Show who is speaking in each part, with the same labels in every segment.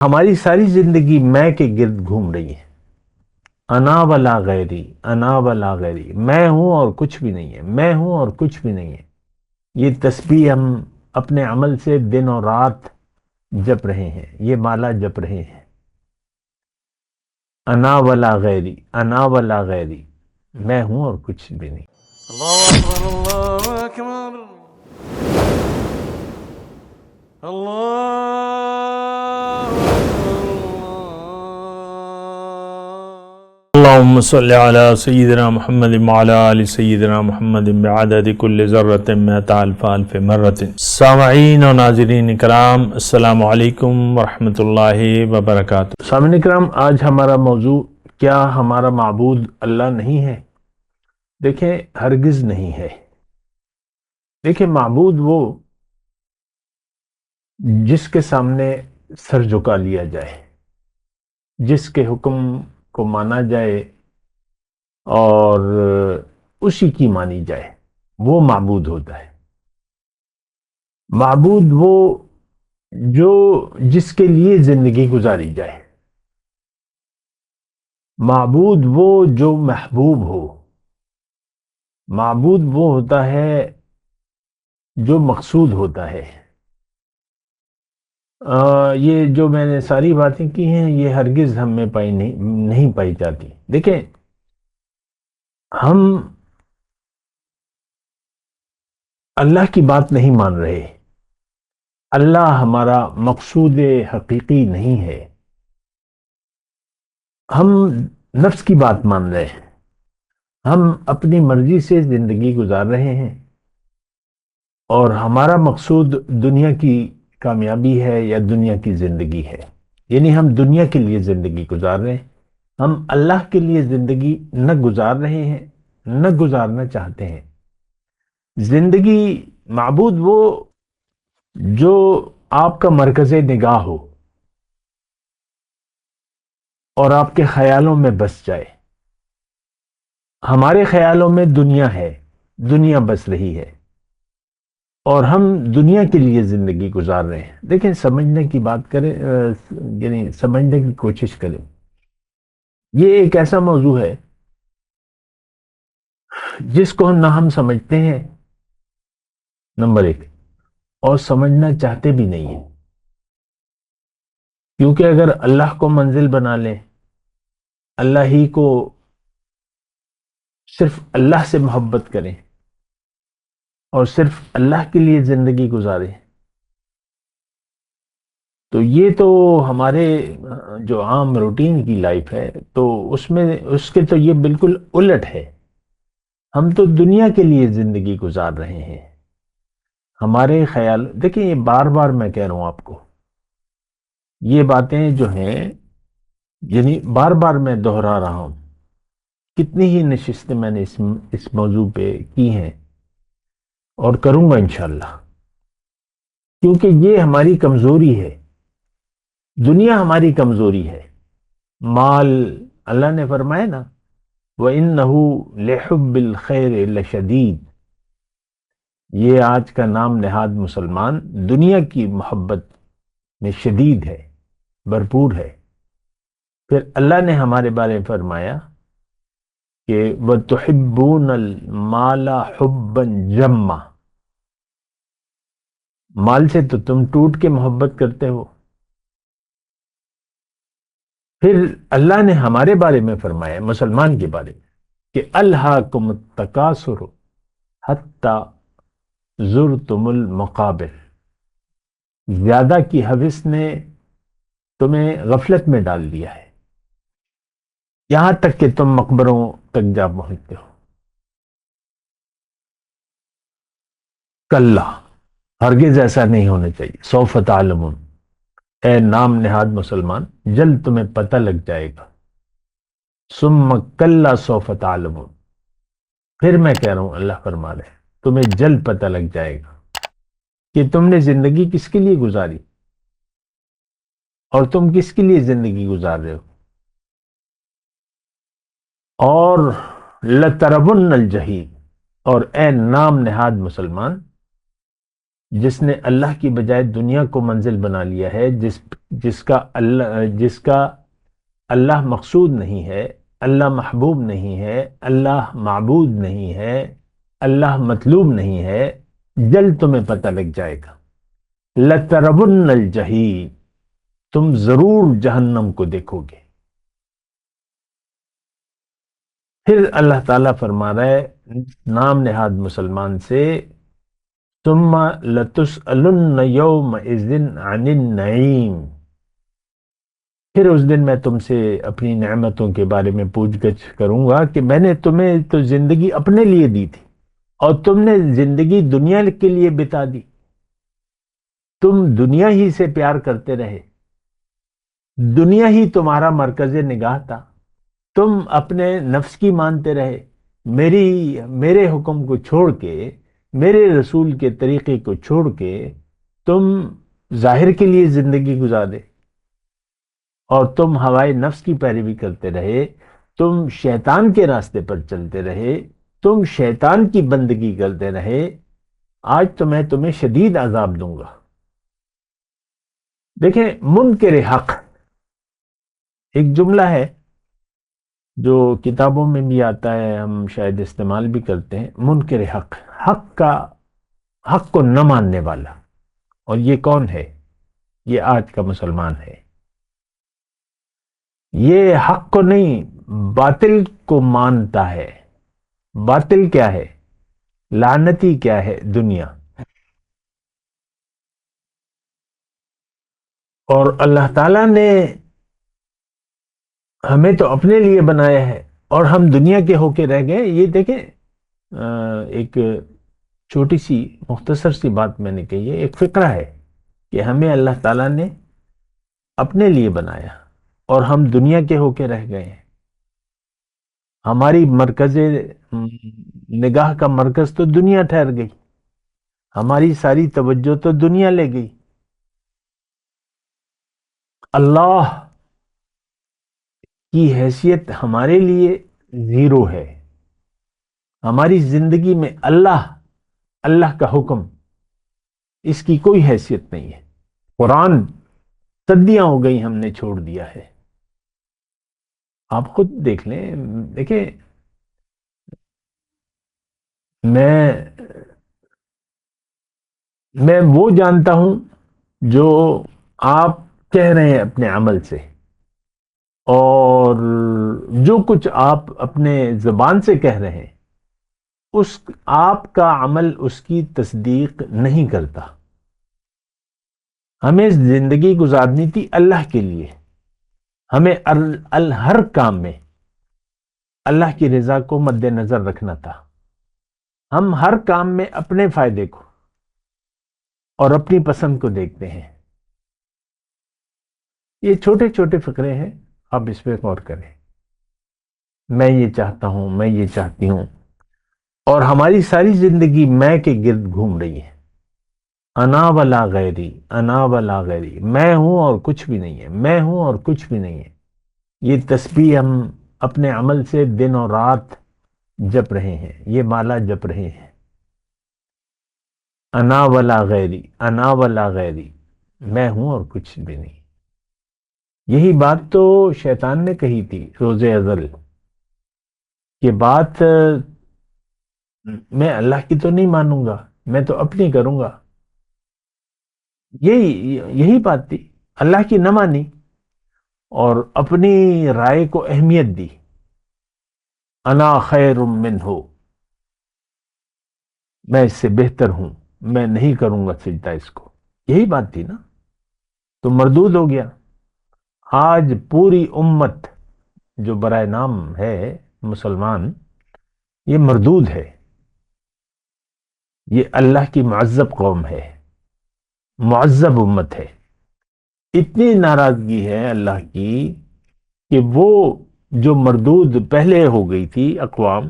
Speaker 1: ہماری ساری زندگی میں کے گرد گھوم رہی ہے۔ انا ولا غیری، انا ولا غیری، میں ہوں اور کچھ بھی نہیں ہے، میں ہوں اور کچھ بھی نہیں ہے۔ یہ تسبیح ہم اپنے عمل سے دن اور رات جپ رہے ہیں، یہ مالا جپ رہے ہیں۔ انا ولا غیری، انا ولا غیری، میں ہوں اور کچھ بھی نہیں۔
Speaker 2: اللہ اکبر اللہ اکبر اللہ
Speaker 3: اللهم صل على سيدنا محمد وعلى آل سيدنا محمد بعدد كل ذرة مئة ألف ألف مرة۔ سامعین و ناظرین کرام، السلام علیکم ورحمۃ اللہ وبرکاتہ۔
Speaker 1: سامعین کرام، آج ہمارا موضوع کیا ہمارا معبود اللہ نہیں ہے؟ دیکھیں، ہرگز نہیں ہے۔ دیکھیں، معبود وہ جس کے سامنے سر جھکا لیا جائے، جس کے حکم کو مانا جائے اور اسی کی مانی جائے، وہ معبود ہوتا ہے۔ معبود وہ جو جس کے لیے زندگی گزاری جائے، معبود وہ جو محبوب ہو، معبود وہ ہوتا ہے جو مقصود ہوتا ہے۔ یہ جو میں نے ساری باتیں کی ہیں، یہ ہرگز ہم میں نہیں پائی جاتی۔ دیکھیں، ہم اللہ کی بات نہیں مان رہے، اللہ ہمارا مقصود حقیقی نہیں ہے، ہم نفس کی بات مان رہے ہیں، ہم اپنی مرضی سے زندگی گزار رہے ہیں، اور ہمارا مقصود دنیا کی کامیابی ہے یا دنیا کی زندگی ہے۔ یعنی ہم دنیا کے لیے زندگی گزار رہے ہیں، ہم اللہ کے لیے زندگی نہ گزار رہے ہیں، نہ گزارنا چاہتے ہیں۔ زندگی معبود وہ جو آپ کا مرکز نگاہ ہو اور آپ کے خیالوں میں بس جائے۔ ہمارے خیالوں میں دنیا ہے، دنیا بس رہی ہے، اور ہم دنیا کے لیے زندگی گزار رہے ہیں۔ دیکھیں، سمجھنے کی بات کریں، یعنی سمجھنے کی کوشش کریں۔ یہ ایک ایسا موضوع ہے جس کو نہ ہم سمجھتے ہیں، نمبر ایک، اور سمجھنا چاہتے بھی نہیں ہیں۔ کیونکہ اگر اللہ کو منزل بنا لیں، اللہ ہی کو صرف اللہ سے محبت کریں اور صرف اللہ کے لیے زندگی گزاریں، تو یہ تو ہمارے جو عام روٹین کی لائف ہے، تو اس کے تو یہ بالکل الٹ ہے۔ ہم تو دنیا کے لیے زندگی گزار رہے ہیں۔ ہمارے خیال، دیکھیں، یہ بار بار میں کہہ رہا ہوں آپ کو، یہ باتیں جو ہیں، یعنی بار بار میں دہرا رہا ہوں، کتنی ہی نشستیں میں نے اس موضوع پہ کی ہیں اور کروں گا انشاءاللہ، کیونکہ یہ ہماری کمزوری ہے۔ دنیا ہماری کمزوری ہے۔ مال، اللہ نے فرمایا نا، وَإِنَّهُ لِحُبِّ الْخَيْرِ لَشَدِيدٌ۔ یہ آج کا نام نہاد مسلمان دنیا کی محبت میں شدید ہے، بھرپور ہے۔ پھر اللہ نے ہمارے بارے میں فرمایا کہ وَتُحِبُّونَ الْمَالَ حُبًّا جَمًّا، مال سے تو تم ٹوٹ کے محبت کرتے ہو۔ پھر اللہ نے ہمارے بارے میں فرمایا، مسلمان کے بارے میں، کہ الہاکم التکاثر حتی زرتم المقابر، زیادہ کی ہوس نے تمہیں غفلت میں ڈال دیا ہے، یہاں تک کہ تم مقبروں تک جا پہنچتے ہو۔ کلا، ہرگز ایسا نہیں ہونا چاہیے۔ سوف تعلمون، اے نام نہاد مسلمان، جلد تمہیں پتہ لگ جائے گا۔ ثم کلا سوف تعلمون، پھر میں کہہ رہا ہوں، اللہ فرما رہے ہیں، تمہیں جلد پتہ لگ جائے گا کہ تم نے زندگی کس کے لیے گزاری اور تم کس کے لیے زندگی گزار رہے ہو۔ اور لَتَرَوُنَّ الْجَحِیمَ، اور اے نام نہاد مسلمان، جس نے اللہ کی بجائے دنیا کو منزل بنا لیا ہے، جس کا اللہ مقصود نہیں ہے، اللہ محبوب نہیں ہے، اللہ معبود نہیں ہے، اللہ مطلوب نہیں ہے، جلد تمہیں پتہ لگ جائے گا۔ لَتَرَوُنَّ الْجَحِیمَ، تم ضرور جہنم کو دیکھو گے۔ پھر اللہ تعالیٰ فرما رہا ہے نام نہاد مسلمان سے، ثم لَتُسْأَلُنَّ يَوْمَئِذٍ عَنِ النَّعِيمِ، پھر اس دن میں تم سے اپنی نعمتوں کے بارے میں پوچھ گچھ کروں گا کہ میں نے تمہیں تو زندگی اپنے لیے دی تھی اور تم نے زندگی دنیا کے لیے بتا دی، تم دنیا ہی سے پیار کرتے رہے، دنیا ہی تمہارا مرکز نگاہ تھا، تم اپنے نفس کی مانتے رہے، میرے حکم کو چھوڑ کے، میرے رسول کے طریقے کو چھوڑ کے تم ظاہر کے لیے زندگی گزارے، اور تم ہوائے نفس کی پیروی کرتے رہے، تم شیطان کے راستے پر چلتے رہے، تم شیطان کی بندگی کرتے رہے، آج تو میں تمہیں شدید عذاب دوں گا۔ دیکھیں، منکر حق ایک جملہ ہے جو کتابوں میں بھی آتا ہے، ہم شاید استعمال بھی کرتے ہیں، منکر حق، حق کو نہ ماننے والا۔ اور یہ کون ہے؟ یہ آج کا مسلمان ہے۔ یہ حق کو نہیں، باطل کو مانتا ہے۔ باطل کیا ہے؟ لعنتی کیا ہے؟ دنیا۔ اور اللہ تعالیٰ نے ہمیں تو اپنے لیے بنایا ہے اور ہم دنیا کے ہو کے رہ گئے۔ یہ دیکھیں، ایک چھوٹی سی مختصر سی بات میں نے کہی ہے، ایک فقرہ ہے کہ ہمیں اللہ تعالیٰ نے اپنے لیے بنایا اور ہم دنیا کے ہو کے رہ گئے ہیں۔ ہماری مرکز نگاہ کا مرکز تو دنیا ٹھہر گئی، ہماری ساری توجہ تو دنیا لے گئی۔ اللہ کی حیثیت ہمارے لیے زیرو ہے۔ ہماری زندگی میں اللہ کا حکم، اس کی کوئی حیثیت نہیں ہے۔ قرآن صدیاں ہو گئی ہم نے چھوڑ دیا ہے۔ آپ خود دیکھ لیں، دیکھیں، میں وہ جانتا ہوں جو آپ کہہ رہے ہیں اپنے عمل سے، اور جو کچھ آپ اپنے زبان سے کہہ رہے ہیں آپ کا عمل اس کی تصدیق نہیں کرتا۔ ہمیں زندگی گزارنی تھی اللہ کے لیے، ہمیں ہر کام میں اللہ کی رضا کو مد نظر رکھنا تھا۔ ہم ہر کام میں اپنے فائدے کو اور اپنی پسند کو دیکھتے ہیں۔ یہ چھوٹے چھوٹے فقرے ہیں، آپ اس پہ غور کریں۔ میں یہ چاہتا ہوں، میں یہ چاہتی ہوں، اور ہماری ساری زندگی میں کے گرد گھوم رہی ہے۔ انا ولا غیری، انا ولا غیری، میں ہوں اور کچھ بھی نہیں ہے، میں ہوں اور کچھ بھی نہیں ہے۔ یہ تسبیح ہم اپنے عمل سے دن اور رات جپ رہے ہیں، یہ مالا جپ رہے ہیں۔ انا ولا غیری، انا ولا غیری، میں ہوں اور کچھ بھی نہیں۔ یہی بات تو شیطان نے کہی تھی روز ازل، کہ بات میں اللہ کی تو نہیں مانوں گا، میں تو اپنی کروں گا۔ یہی بات تھی، اللہ کی نہ مانی اور اپنی رائے کو اہمیت دی۔ انا خیر منہ، میں اس سے بہتر ہوں، میں نہیں کروں گا سجدہ اس کو، یہی بات تھی نا، تو مردود ہو گیا۔ آج پوری امت جو برائے نام ہے مسلمان، یہ مردود ہے، یہ اللہ کی معذب قوم ہے، معذب امت ہے۔ اتنی ناراضگی ہے اللہ کی کہ وہ جو مردود پہلے ہو گئی تھی اقوام،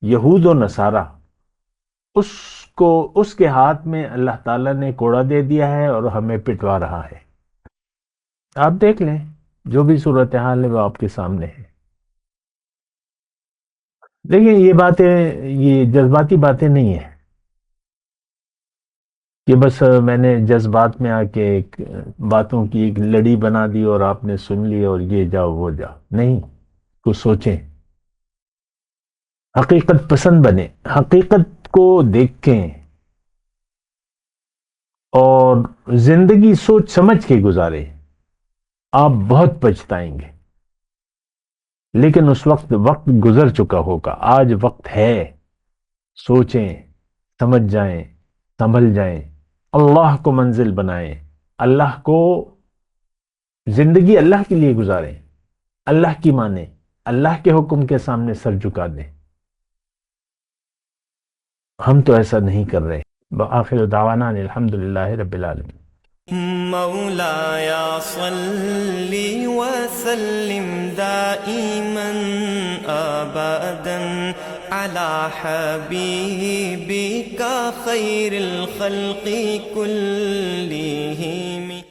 Speaker 1: یہود و نصارہ، اس کے ہاتھ میں اللہ تعالیٰ نے کوڑا دے دیا ہے اور ہمیں پٹوا رہا ہے۔ آپ دیکھ لیں، جو بھی صورتحال ہے وہ آپ کے سامنے ہے۔ دیکھیں، یہ باتیں، یہ جذباتی باتیں نہیں ہیں۔ کہ بس میں نے جذبات میں آ کے ایک باتوں کی ایک لڑی بنا دی اور آپ نے سن لی اور یہ جاؤ وہ جاؤ، نہیں، کچھ سوچیں، حقیقت پسند بنے، حقیقت کو دیکھیں اور زندگی سوچ سمجھ کے گزارے، آپ بہت پچھتائیں گے، لیکن اس وقت گزر چکا ہوگا، آج وقت ہے، سوچیں، سمجھ جائیں، سنبھل جائیں، اللہ کو منزل بنائیں، اللہ کو، زندگی اللہ کے لیے گزاریں، اللہ کی مانیں، اللہ کے حکم کے سامنے سر جھکا دیں۔ ہم تو ایسا نہیں کر رہے۔ بآخر دعوانا الحمدللہ رب العالمین۔
Speaker 4: مولاي صل وسلم دائما ابدا على حبيبك خير الخلق كلهم